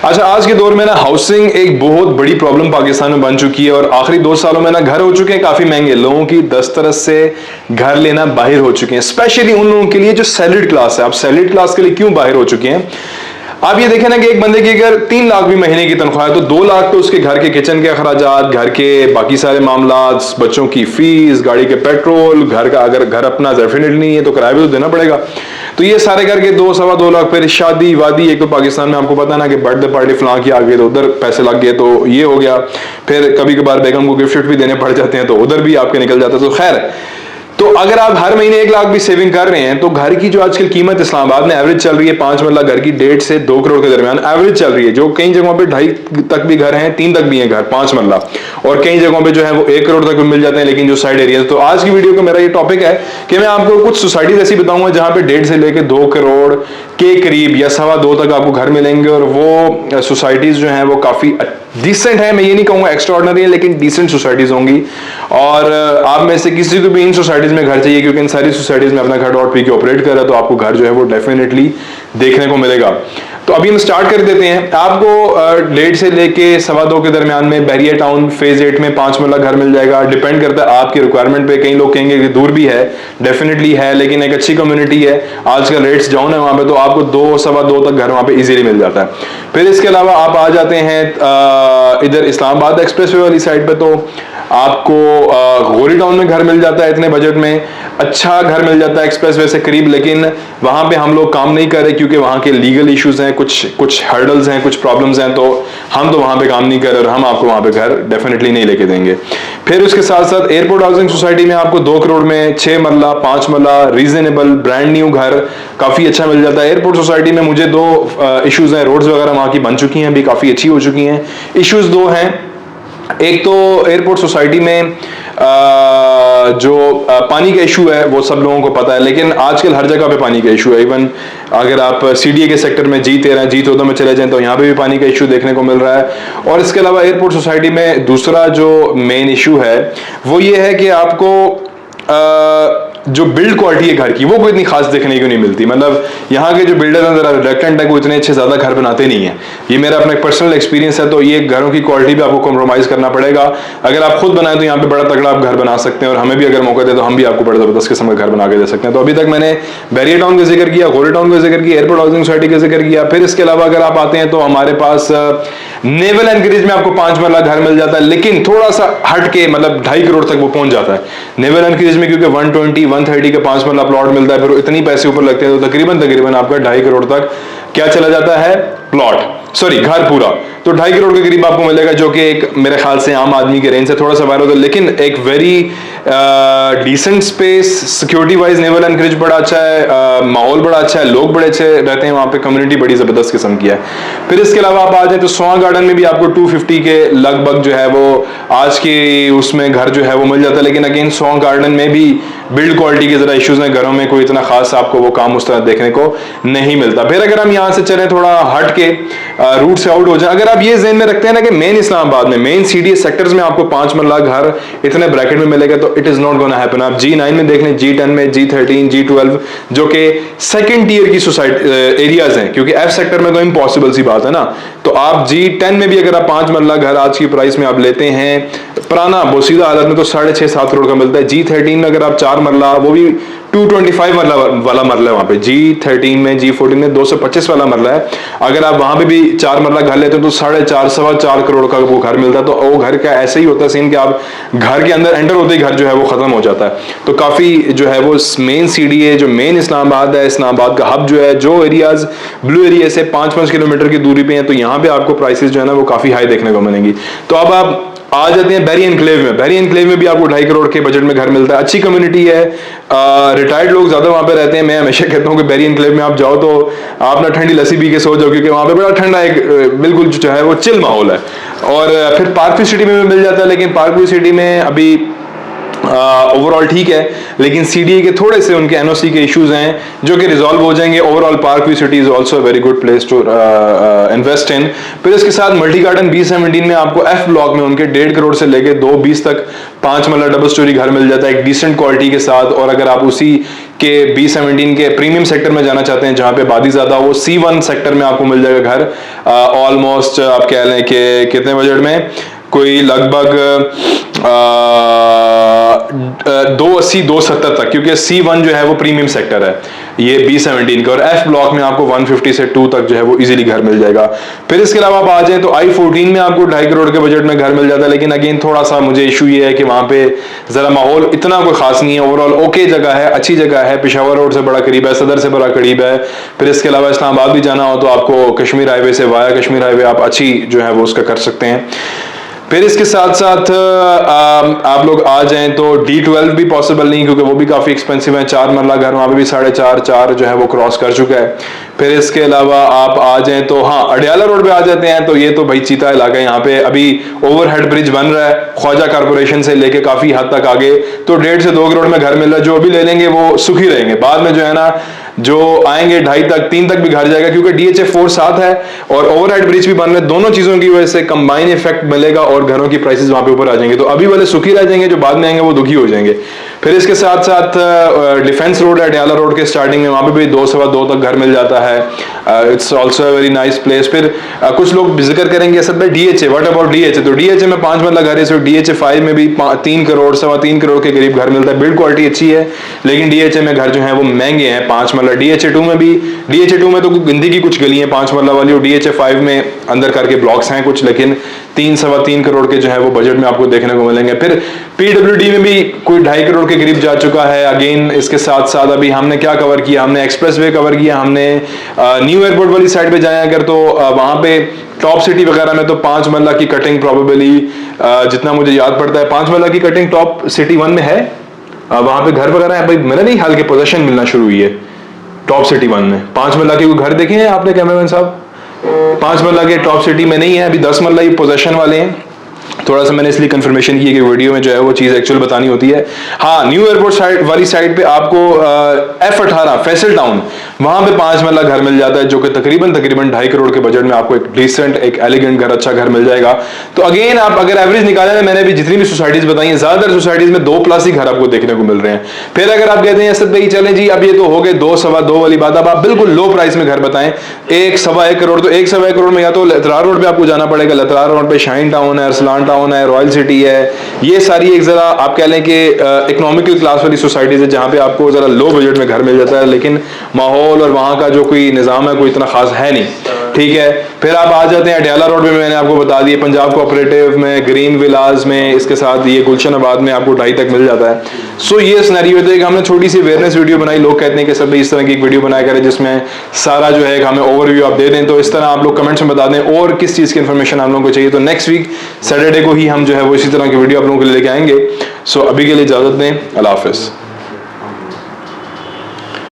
अच्छा, आज के दौर में ना हाउसिंग एक बहुत बड़ी प्रॉब्लम पाकिस्तान में बन चुकी है और आखिरी 2 सालों में ना घर हो चुके हैं काफी महंगे। लोगों की दस्तरस से घर लेना बाहर हो चुके हैं, स्पेशली उन लोगों के लिए जो सैलरीड क्लास है। आप सैलरीड क्लास के लिए क्यों बाहर हो चुके हैं? आप ये देखें ना कि एक बंदे की अगर 3 लाख भी महीने की तनख्वाह है तो 2 लाख तो उसके घर के किचन के अखराजात, घर के बाकी सारे मामलात, बच्चों की फीस, गाड़ी के पेट्रोल, घर का अगर घर अपना डेफिनेटली नहीं है तो किराया भी तो देना पड़ेगा। तो ये सारे करके 2-2.25 लाख, फिर शादी वादी, एक तो पाकिस्तान में आपको पता है ना कि बर्थडे पार्टी फलां की आ गई तो उधर पैसे लग गए तो ये हो गया। फिर कभी कभार बेगम को गिफ्ट भी देने पड़ जाते हैं तो उधर भी आपके निकल जाता है। तो खैर, तो अगर आप हर महीने 1 लाख भी सेविंग कर रहे हैं तो घर की जो आजकल कीमत इस्लामाबाद में एवरेज चल रही है 5 मरला घर की 1.5 से 2 करोड़ के दरमियान एवरेज चल रही है। जो कई जगहों पे 2.5 तक भी घर हैं, 3 तक भी हैं घर 5 मरला, और कई जगहों पे जो है वो 1 करोड़ तक भी मिल जाते हैं, लेकिन जो साइड एरिया। तो आज की वीडियो का मेरा ये टॉपिक है कि मैं आपको कुछ सोसाइटीज ऐसी बताऊंगा जहां पे 1.5 से लेकर 2 करोड़ के करीब या 2.25 तक आपको घर मिलेंगे। और वो सोसाइटीज जो हैं वो काफी डिसेंट है, मैं ये नहीं कहूंगा एक्स्ट्राऑर्डिनरी है, लेकिन डिसेंट सोसाइटीज होंगी। और आप में से किसी को भी इन सोसाइटीज में घर चाहिए, क्योंकि इन सारी सोसाइटीज में अपना घर डॉट पी के ऑपरेट कर रहा है, तो आपको घर जो है वो डेफिनेटली देखने को मिलेगा। तो अभी हम स्टार्ट कर देते हैं। आपको 1.5 से लेके 2.25 के दरमियान में बैरियर टाउन फेज 8 में 5 मरला घर मिल जाएगा। डिपेंड करता है आपकी रिक्वायरमेंट पे। कई लोग कहेंगे कि दूर भी है, डेफिनेटली है, लेकिन एक अच्छी कम्युनिटी है, आजकल रेट्स डाउन है वहां पे, तो आपको 2-2.25 तक घर वहां पे इजीली मिल जाता है। फिर इसके अलावा आप आ जाते हैं इधर इस्लामाबाद एक्सप्रेसवे वाली साइड पे, तो आपको गोरी टाउन में घर मिल जाता है इतने बजट में, अच्छा घर मिल जाता है एक्सप्रेसवे से करीब। लेकिन वहां पे हम लोग काम नहीं कर रहे क्योंकि वहां के लीगल इश्यूज हैं, कुछ हर्डल्स हैं, कुछ प्रॉब्लम्स हैं, तो हम तो वहां पे काम नहीं कर रहे और हम आपको वहां पे घर डेफिनेटली नहीं लेके देंगे। फिर उसके साथ साथ एयरपोर्ट हाउसिंग सोसाइटी में आपको 2 करोड़ में 6 मरला 5 मरला रीजनेबल ब्रांड न्यू घर काफी अच्छा मिल जाता है। एयरपोर्ट सोसाइटी में मुझे 2 इश्यूज हैं, रोड्स वगैरह वहां की बन चुकी हैं, अभी काफी अच्छी हो चुकी हैं। इश्यूज 2 हैं, एक तो एयरपोर्ट सोसाइटी में जो पानी का इशू है वो सब लोगों को पता है, लेकिन आजकल हर जगह पे पानी का इशू है। इवन अगर आप सीडीए के सेक्टर में G13 G14 में चले जाएं तो यहाँ पे भी पानी का इशू देखने को मिल रहा है। और इसके अलावा एयरपोर्ट सोसाइटी में दूसरा जो मेन इशू है वो ये है कि आपको जो बिल्ड क्वालिटी है घर की वो कोई इतनी खास देखने को नहीं मिलती। मतलब यहाँ के जो बिल्डर हैं जरा रिलक्टेंट है, वो इतने अच्छे ज्यादा घर बनाते नहीं है। ये मेरा अपना एक पर्सनल एक्सपीरियंस है। तो ये घरों की क्वालिटी पे आपको कॉम्प्रोमाइज करना पड़ेगा। अगर आप खुद बनाए तो यहाँ पे बड़ा तगड़ा आप घर बना सकते हैं, और हमें भी अगर मौका दे तो हम भी आपको बड़ा जबरदस्त किस्म का घर बना के दे सकते हैं। तो अभी तक मैंने बैरियर टाउन का जिक्र किया, गोरी टाउन का जिक्र किया, एयरपोर्ट हाउसिंग सोसाइटी का जिक्र किया। फिर इसके अलावा अगर आप आते हैं तो हमारे पास नेवल एनकरेज में आपको 5 मरला घर मिल जाता है, लेकिन थोड़ा सा हट के, मतलब 2.5 करोड़ तक वो पहुंच जाता है नेवल एनकरेज में, क्योंकि 120-130 के 5 मरला प्लॉट मिलता है। फिर इतनी पैसे ऊपर लगते हैं तो तकरीबन आपका 2.5 करोड़ तक क्या चला जाता है, प्लॉट, सॉरी घर पूरा। तो 2.5 करोड़ के करीब आपको मिलेगा, जो कि एक मेरे ख्याल से आम आदमी के रेंज से थोड़ा सा बाहर होता है, लेकिन एक very decent space, security wise naval anchorage बड़ा अच्छा है, माहौल बड़ा अच्छा है, लोग बड़े अच्छे रहते हैं वहां पे, कम्युनिटी बड़ी जबरदस्त किस्म की है। फिर इसके अलावा आप आ जाए तो सोहा गार्डन में भी आपको 250 के लगभग जो है वो आज की उसमें घर जो है वो मिल जाता है। लेकिन अगेन सोहा गार्डन में भी बिल्ड क्वालिटी के जरा इश्यूज हैं, घरों में कोई इतना खास आपको वो काम उस तरह देखने को नहीं मिलता। फिर अगर हम यहाँ से चलें थोड़ा हट के रूट से आउट हो जाए, अगर आप ये ज़हन में रखते हैं ना कि मेन इस्लामाबाद में मेन सीडीए सेक्टर्स में आपको 5 मरला घर इतने ब्रैकेट में मिलेगा, तो it is not gonna happen. आप G9 में देख लें, G10 में, G13, G12 जो कि सेकंड टियर की सोसाइटी एरियाज हैं, क्योंकि F सेक्टर में तो इम्पॉसिबल सी बात है ना। तो आप G10 में भी अगर आप 5 मरला घर आज की प्राइस में आप लेते हैं पुराना बोसीदा हालत में, तो 6.5-7 करोड़ का मिलता है। G13 में अगर आप 4 मरला, वो भी 225 वाला मरला है वहां पे, G13 में, G14 में 225 वाला मरला है। अगर आप वहां पे भी 4 मरला घर लेते हो तो 4.5-4.25 करोड़ का वो घर मिलता है। तो वो घर का ऐसे ही होता है सीन कि आप घर के अंदर एंटर होते ही घर जो है वो खत्म हो जाता है। तो काफी जो है वो मेन सीडीए जो मेन इस्लामाबाद है, इस्लामाबाद का हब जो है, जो एरियाज ब्लू एरिया से 5-5 किलोमीटर की दूरी पे है, तो यहाँ पे आपको प्राइसेस जो है ना वो काफी हाई देखने को मिलेंगी। तो अब आप आ जाते हैं बैरी एनक्लेव में। बैरी एनक्लेव में भी आपको 2.5 करोड़ के बजट में घर मिलता है, अच्छी कम्युनिटी है, रिटायर्ड लोग ज्यादा वहां पे रहते हैं। मैं हमेशा कहता हूँ कि बैरी एनक्लेव में आप जाओ तो आप ना ठंडी लस्सी पी के सो जाओ, क्योंकि वहां पे बड़ा ठंडा एक बिल्कुल जो है वो चिल माहौल है। और फिर पार्कव्यू सिटी में भी मिल जाता है, लेकिन पार्कव्यू सिटी में अभी ओवरऑल ठीक है, लेकिन सीडीए के थोड़े से उनके एनओसी के इश्यूज हैं जो कि रिजॉल्व हो जाएंगे। Overall Parkview City is also a very good place to invest in. फिर इसके साथ मल्टी गार्डन B17 में आपको F ब्लॉक में उनके 1.5 करोड़ से लेके 2.20 तक 5 मरला डबल स्टोरी घर मिल जाता है एक डिसेंट क्वालिटी के साथ। और अगर आप उसी के B17 के प्रीमियम सेक्टर में जाना चाहते हैं जहां पे आबादी ज़्यादा हो, C1 सेक्टर में आपको मिल जाएगा घर। ऑलमोस्ट आप कह लें कि कितने बजट में, कोई लगभग 280 270 तक, क्योंकि C1 जो है वो प्रीमियम सेक्टर है ये B17 का, और F ब्लॉक में आपको 150 से 2 तक जो है वो इजीली घर मिल जाएगा। फिर इसके अलावा आप आ जाएं तो I14 में आपको 2.5 करोड़ के बजट में घर मिल जाता है, लेकिन अगेन थोड़ा सा मुझे इशू ये है कि वहाँ पे ज़रा माहौल इतना कोई खास नहीं है। ओवरऑल ओके जगह है, अच्छी जगह है, पेशावर रोड से बड़ा करीब है, सदर से बड़ा करीब है। फिर इसके अलावा इस्लामाबाद भी जाना हो तो आपको कश्मीर हाईवे से, वाया कश्मीर हाईवे आप अच्छी जो है वो उसका कर सकते हैं। फिर इसके साथ साथ आप लोग आ जाएं तो D12 भी पॉसिबल नहीं, क्योंकि वो भी काफ़ी एक्सपेंसिव है। 4 मरला घर वहाँ पे भी 4.5 जो है वो क्रॉस कर चुका है। फिर इसके अलावा आप आ जाएं तो हाँ, अडियाला रोड पे आ जाते हैं तो ये तो भाई चीता इलाका है, यहाँ पे अभी ओवरहेड ब्रिज बन रहा है ख्वाजा कॉर्पोरेशन से लेके काफ़ी हद तक आगे, तो 1.5 से 2 करोड़ में घर मिल रहा है। जो अभी ले लेंगे वो सुखी रहेंगे, बाद में जो है ना जो आएंगे 2.5 तक 3 तक भी घर जाएगा, क्योंकि DHA 4 साथ है और ओवरहेड ब्रिज भी बन रहे हैं। दोनों चीज़ों की वजह से कंबाइन इफेक्ट मिलेगा और घरों की प्राइसेस वहाँ पे ऊपर आ जाएंगे। तो अभी वाले सुखी रह जाएंगे, जो बाद में आएंगे वो दुखी हो जाएंगे। फिर इसके साथ साथ डिफेंस रोड है अडियाला रोड के स्टार्टिंग में, वहाँ पे भी 2 सवा 2 तक घर मिल जाता है। It's also very nice place. फिर कुछ लोग जिक्र करेंगे असद भाई DHA, व्हाट अबाउट DHA, तो DHA में 5 मरला घर है, सो DHA 5 में भी 3 करोड़ सवा 3 करोड़ के करीब घर मिलता है। बिल्ड क्वालिटी अच्छी है, लेकिन DHA में घर जो है वो महंगे हैं 5 मरला। DHA 2 में भी, DHA 2 में तो गिनती की कुछ गली हैं 5 मरला वाली, और DHA 5 में अंदर करके ब्लॉक्स हैं कुछ, लेकिन 3 सवा 3 करोड़ के जो है वो बजट में आपको देखने को मिलेंगे। फिर PWD में भी कोई 2.5 करोड़ के करीब जा चुका है। अगेन इसके साथ साथ अभी हमने क्या कवर किया, हमने एक्सप्रेस वे कवर किया, हमने न्यू एयरपोर्ट वाली साइड पे जाए अगर तो वहाँ पे टॉप सिटी वगैरह में तो 5 मरला की कटिंग प्रॉबेबली जितना मुझे याद पड़ता है 5 मरला की कटिंग टॉप सिटी 1 में है। वहाँ पे घर वगैरह है भाई, मेरा नहीं हाल के पोजेशन मिलना शुरू हुई है टॉप सिटी 1 में। 5 मरला के घर देखे हैं आपने कैमरामैन साहब? 5 मरला के टॉप सिटी में नहीं है, अभी 10 मरला ही पोजेशन वाले हैं। थोड़ा सा मैंने इसलिए कंफर्मेशन की कि वीडियो में जो है वो चीज़ एक्चुअल बतानी होती है। हाँ, न्यू एयरपोर्ट साइड वाली साइड पे आपको F18 फैसल टाउन, वहाँ पे 5 मरला घर मिल जाता है, जो कि तकरीबन 2.5 करोड़ के बजट में आपको एक डिसेंट, एक एलिगेंट घर, अच्छा घर मिल जाएगा। तो अगेन आप अगर एवरेज निकालें ना, मैंने भी जितनी भी सोसाइटीज बताई हैं, ज़्यादातर सोसाइटीज में 2+ ही घर आपको देखने को मिल रहे हैं। फिर अगर आप कहते हैं असद भाई चलें जी अब ये तो हो गए 2 सवा 2 वाली बात, अब आप बिल्कुल लो प्राइस में घर बताएं 1 सवा 1 करोड़, तो 1 सवा 1 करोड़ में या तो लतरार रोड पे आपको जाना पड़ेगा। लतरार रोड पे शाइन टाउन है, अरसलान टाउन है, रॉयल सिटी है, ये सारी एक जरा आप कह लें कि इकोनॉमिकल क्लास वाली सोसाइटीज है जहाँ पे आपको जरा लो बजट में घर मिल जाता है, लेकिन माहौल और वहाँ का जो कोई निज़ाम है कोई इतना खास है नहीं। ठीक है, फिर आप आ जाते हैं अडियाला रोड में, मैंने आपको बता दिया, पंजाब कोऑपरेटिव में, ग्रीन विलाज में, इसके साथ ये गुलशन आबाद में आपको 2.5 तक मिल जाता है। सो ये सिनेरियो है कि हमने छोटी सी अवेयरनेस वीडियो बनाई। लोग कहते हैं कि सब इस तरह की एक वीडियो बनाया करें जिसमें सारा जो है हमें ओवरव्यू आप दे दें, तो इस तरह आप लोग कमेंट्स में बता दें और किस चीज़ की इन्फॉर्मेशन आप लोगों को चाहिए। तो नेक्स्ट वीक सैटरडे को ही हम जो है वो इसी तरह की वीडियो आप लोगों के लिए लेके आएंगे। सो अभी के लिए इजाज़त दें, अल्लाह हाफ़िज़।